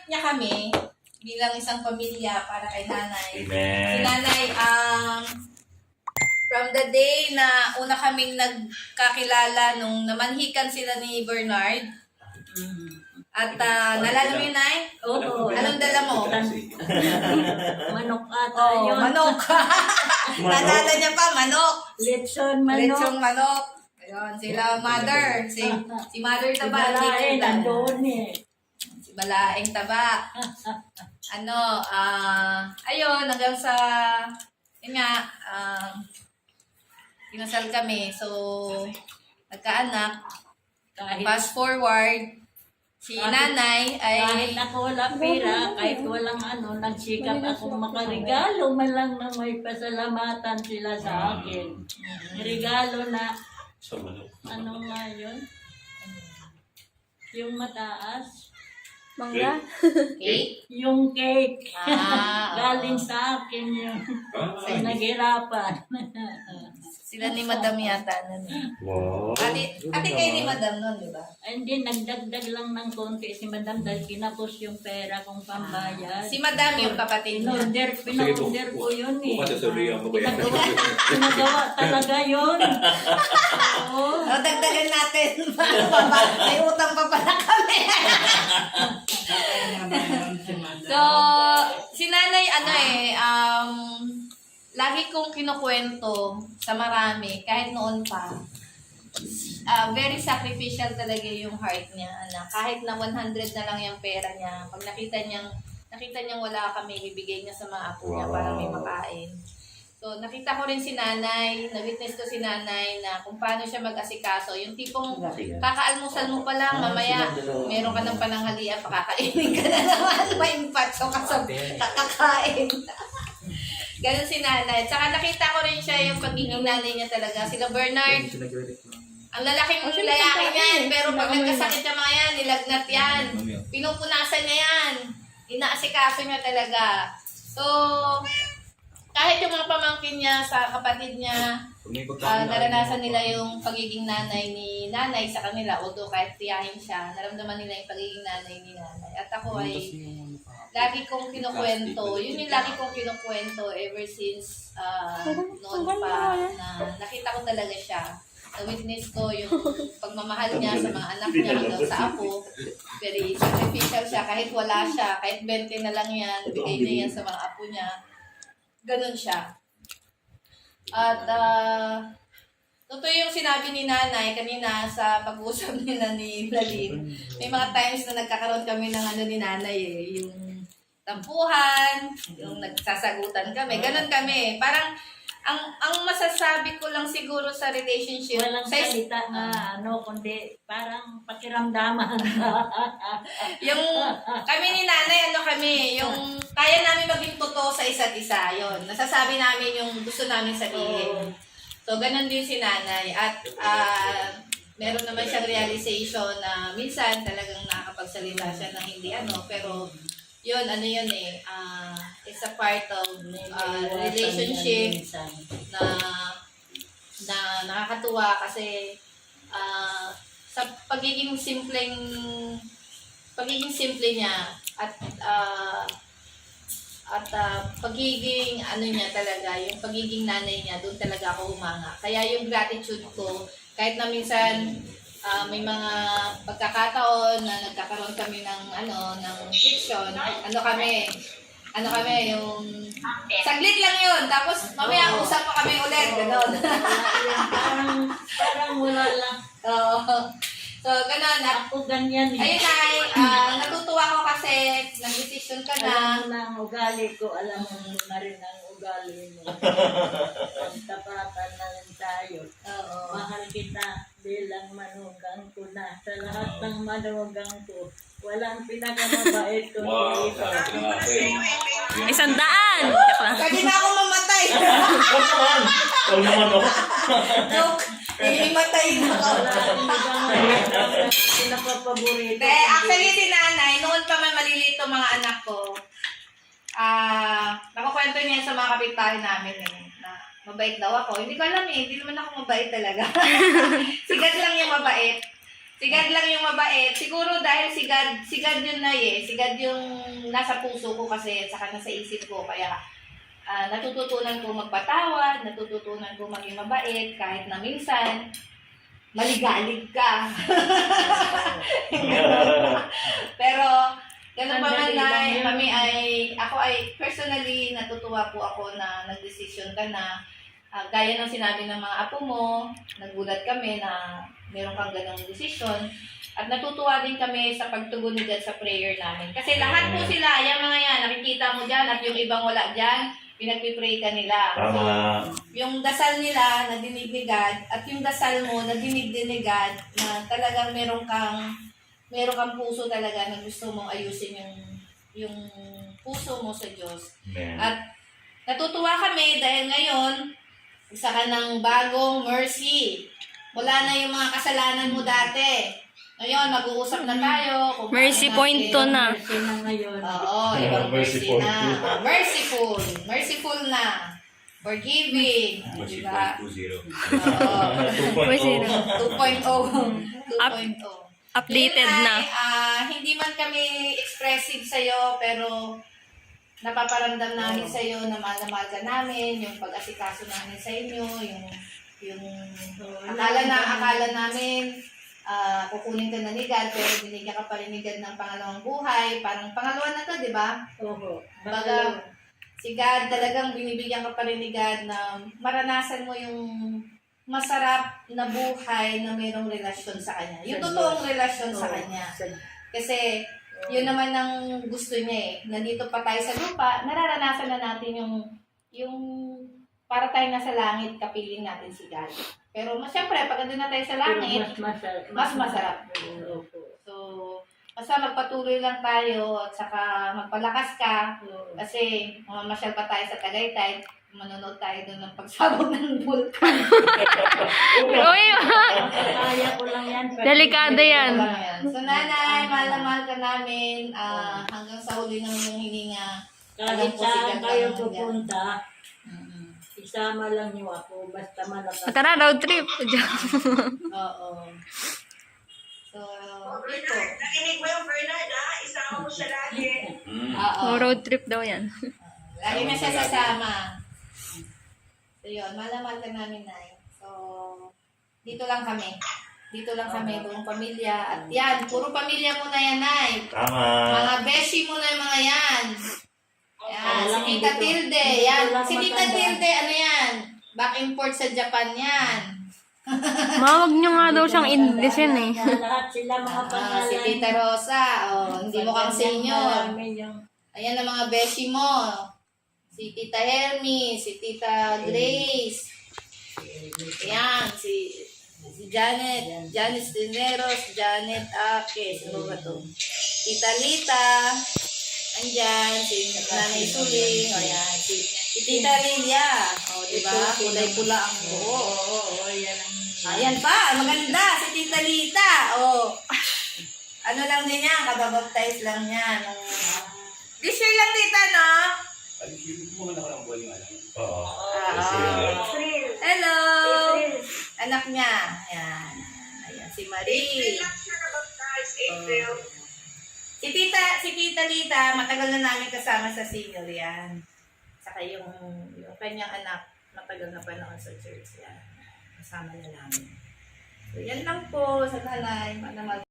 niya kami bilang isang pamilya para kay nanay. Amen. Si nanay, from the day na una kaming nagkakilala nung namanhikan sila ni Bernard, at nalala mo yun, Nay? Oo. Anong dala mo? Manok ata Oh, yun. manok. Nalala niya pa, manok. Lechon manok. Lechong manok. Ayun, sila mother. Si mother Si taba. Balae, nandoon eh. Si Balaeng taba. Ano, ayun, hanggang sa, yun nga, kinasal kami. So, nagkaanak. Fast forward, si nanay ay... Kahit ako walang pera, kahit walang ano, nagsikap akong makaregalo man lang na may pasalamatan sila sa akin. Regalo na, Sa manok. ano nga yun? Yung mataas. Mangga. Cake? Yung cake. Ah, Galing sa akin yun. Sa naghirapan. sila ni Madam yata. Ano, Wow. ate kayo ni Madam nun, di ba? Hindi, nagdagdag lang ng konti si Madam dahil kinapos yung pera kong pambayad. Si Madam yung kapatid niya. Pinorder ko yun eh. Bukas sasabihan mo ba yan? Pinagawa talaga yun. Oo. O, dagdagan natin. May utang pa pala kami. So, si nanay, lagi kong kinukwento sa marami, kahit noon pa, very sacrificial talaga yung heart niya. Kahit na 100 na lang yung pera niya, pag nakita niyang wala kami, bibigay niya sa mga apo niya para may makain. So, nakita ko rin si nanay, na-witness ko si nanay na kung paano siya mag-asikaso. Yung tipong kakaalmusal mo pa lang, mamaya meron ka ng pananghalian, pakakainin ka na naman, may impatso ka sa kakakain. Ganun si nanay. Tsaka nakita ko rin siya yung pagiging nanay niya talaga. Sila Bernard, ang lalaking lalaki niyan, pero pag nagkasakit niya mga yan, nilagnat yan. Pinupunasan niya yan. Inaasikaso niya talaga. So, kahit yung mga pamangkin niya sa kapatid niya, naranasan nila yung pagiging nanay ni nanay sa kanila. Although kahit tiyahin siya, naramdaman nila yung pagiging nanay ni nanay. At ako ay lagi kong kinukwento. Yun yung lagi kong kinukwento ever since noon pa na nakita ko talaga siya. Na-witness ko yung pagmamahal niya sa mga anak niya hanggang sa apo. Very sacrificial siya. Kahit wala siya, kahit 20 na lang yan, bigay niya yan sa mga apo niya. Ganon siya. At totoo yung sinabi ni nanay kanina sa pag-uusap nila ni Lalin. May mga times na nagkakaroon kami ng ano ni nanay eh. Yung tampuhan, yung nagsasagutan kami. Ganon kami. Parang ang masasabi ko lang siguro sa relationship, Walang salita na kundi parang pakiramdaman. yung kami ni nanay, yung kaya namin maging totoo sa isa't isa, yon. Nasasabi namin yung gusto namin sabihin. So, ganun din si nanay. At meron naman siyang realization na minsan talagang nakakapagsalita siya ng hindi pero yun, it's a part of relationship na nakakatuwa kasi sa pagiging simple niya at pagiging niya talaga, yung pagiging nanay niya, doon talaga ako humanga. Kaya yung gratitude ko, kahit na minsan may mga pagkakataon na nagkakaroon kami ng friction, yung saglit lang yun, tapos mamaya usap pa kami ulit, gano'n. parang wala lang. So, gano'n. At Ako ganyan eh. ayun ay, natutuwa ko kasi nag-decision ka na. Alam mo na ang ugali ko, alam mo na rin ang ugali mo. Pagtapatan na rin tayo. Oo. Mahal kita bilang manugang ko na. Sa lahat ng manugang ko, walang pinakamabait ko Wow, ito. sabi ko nga eh. 100. Joke lang. Pwede na ako mamatay. Huwag naman ako. Joke. Imatay na ako. Pinapapaborito. Actually, si nanay, noon pa man malilito mga anak ko, nakakwento niya sa mga kapitbahay namin na mabait daw ako. Hindi ko alam hindi naman ako mabait talaga. Sigat lang yung mabait. Si God lang yung mabait. Siguro dahil si God yun na Si God yung nasa puso ko kasi saka nasa isip ko. Kaya natututunan ko magpatawad, natututunan ko maging mabait kahit na minsan maligalig ka. Pero ganun pa man na ako ay personally natutuwa po ako na nagdesisyon ka na gaya ng sinabi ng mga apo mo, nagulat kami na meron kang ganong desisyon. At natutuwa din kami sa pagtugon ni God sa prayer namin. Kasi lahat po sila, yung mga yan, nakikita mo dyan at yung ibang wala dyan, pinagpipray ka nila. Tama. So, yung dasal nila, nadinig ni God, at yung dasal mo, nadinig din ni God, na talagang meron kang puso talaga na gusto mong ayusin yung puso mo sa Diyos. Amen. At natutuwa kami dahil ngayon, isa ka ng bagong mercy. Wala na yung mga kasalanan mo dati. Ngayon, mag-uusap na tayo. Kung Mercy paano point to natin- na. Mercy na ngayon. Oo, ibang mercy Mercy na. Merciful. Merciful na. Forgiving. Di ba? 2.0. Oo. 2.0. 2.0. Updated Yun na. ay, hindi man kami expressive sa'yo, pero napaparamdam namin sa'yo na mahal na mahal ka namin, yung pag-asikaso namin sa inyo, yung akala namin, kukunin ka na ni God, pero binigyan ka pa rin ni God ng pangalawang buhay. Parang pangalawa na to, di ba? Oo. Baga, si God, talagang binibigyan ka pa rin ni God na maranasan mo yung masarap na buhay na mayroong relasyon sa Kanya. Yung totoong relasyon sa Kanya. Kasi, yun naman ang gusto niya Nandito pa tayo sa lupa, nararanasan na natin yung para tayo nasa langit, kapiling natin si God. Pero siyempre, pag andun na tayo sa langit, mas masarap. So, basta magpatuloy lang tayo at saka magpalakas ka kasi mamasyal pa tayo sa Tagaytay, manonood tayo doon ng pagsabog ng bulkan. Uy, Kaya ko lang yan. delikado yan. So, nanay, mahal na mahal ka namin hanggang sa huli ng iyong hininga. Kahit saan kayo pupunta, isama lang niyo ako. Basta malakas. Tara, road trip. Oo. So, ito. Nakinig mo yung Bernard, isama mo siya lagi. Oo. Road trip daw yan. Lagi na siya sasama. So, yun. Mahal na mahal ka namin, Nay. So, dito lang kami. Dito lang kami, buong pamilya. At yan, puro pamilya mo na yan, Nay. Tama. Mga beshi mo na yung mga yan. Yan, si Tita Dito. Tilde. Dito Yan, lang si Tita matanda. Tilde, ano yan? Back import sa Japan yan. Mawag nyo nga daw siyang Indecent eh. Lahat sila mga pangalan. Si Tita Rosa. Hindi mo kang senior. Marami yung Ayan ang mga beshi mo. Si Tita Hermy, si Tita Grace. Ayan, si Janet, Janice Dineros, Janet Ake, sino ba to? Tita Lita, andyan, si Nanay Suling, ayan, si Tita Lilia, diba? Kulay-pula ang buho. Oo, yan ang... Ayan pa, maganda, si Tita Lita, Ano lang din yan, kababaptize lang yan. This year lang, Tita, no? Oo. Hello! Anak niya. Ayan. Ayan, si Marie. April. Si Tita Lita, matagal na namin kasama sa senior yan. Saka yung kanyang anak, matagal na panahon sa church yan. Kasama na namin. So, yan lang po sa nanay.